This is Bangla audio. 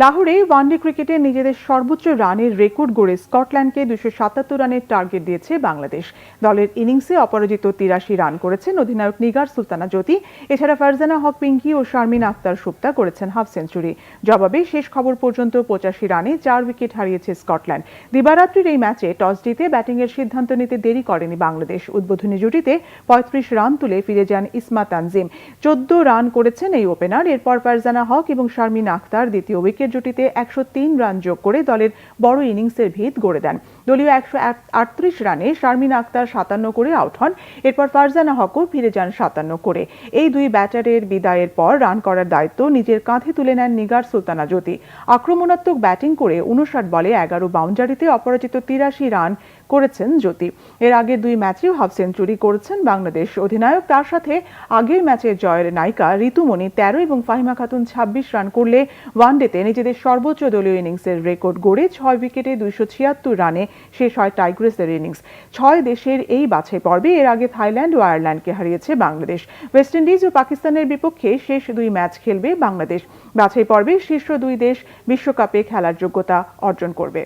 লাহোরে ওয়ানডে ক্রিকেটে নিজেদের সর্বোচ্চ রানের রেকর্ড গড়ে স্কটল্যান্ডকে 277 রানের টার্গেট দিয়েছে বাংলাদেশ। দলের ইনিংসে অপরাজিত 83 রান করেছেন অধিনায়ক নিগার সুলতানা জ্যোতি। এছাড়া ফারজানা হক পিঙ্কি ও শারমিন আক্তার সুপ্তা করেছেন হাফ সেঞ্চুরি। জবাবে শেষ খবর পর্যন্ত 85 রানে 4 উইকেট হারিয়েছে স্কটল্যান্ড। দিবারাত্রির এই ম্যাচে টস জিতে ব্যাটিংয়ের সিদ্ধান্ত নিতে দেরি করেনি বাংলাদেশ। উদ্বোধনী জুটিতে 35 রান তুলে ফিরে যান ইসমা তানজিম। 14 রান করেছেন এই ওপেনার। এরপর ফারজানা হক এবং শারমিন আক্তার দ্বিতীয় উইকেট জুটিতে 103 রান যোগ করে দলের বড় ইনিংসের ভিত গড়ে দেন। দলীয় 138 রানে শারমিন আক্তার 57 করে আউট হন। এরপর ফারজানা হকও ফিরে যান 57 করে। এই দুই ব্যাটারের বিদায়ের পর রান করার দায়িত্ব নিজের কাঁধে তুলে নেন নিগার সুলতানা জ্যোতি। আক্রমণাত্মক ব্যাটিং করে 59 বলে 11 বাউন্ডারিতে অপরাজিত 83 রান করেছেন জ্যোতি। এর আগের দুই ম্যাচেও হাফ সেঞ্চুরি করেছেন বাংলাদেশ অধিনায়ক। তার সাথে আগের ম্যাচের জয়ের নায়িকা ঋতুমণি 13 এবং ফাহিমা খাতুন 26 রান করলে ওয়ানডেতে নিজেদের সর্বোচ্চ দলীয় ইনিংসের রেকর্ড গড়ে 6 উইকেটে 276 রানে শেষ হয় টাইগ্রেসের ইনিংস। 6 দেশের এই বাছাই পর্বে এর আগে থাইল্যান্ড ও আয়ারল্যান্ডকে হারিয়েছে বাংলাদেশ। ওয়েস্ট ইন্ডিজ ও পাকিস্তানের বিপক্ষে শেষ দুই ম্যাচ খেলবে বাংলাদেশ। বাছাই পর্বে শীর্ষ দুই দেশ বিশ্বকাপে খেলার যোগ্যতা অর্জন করবে।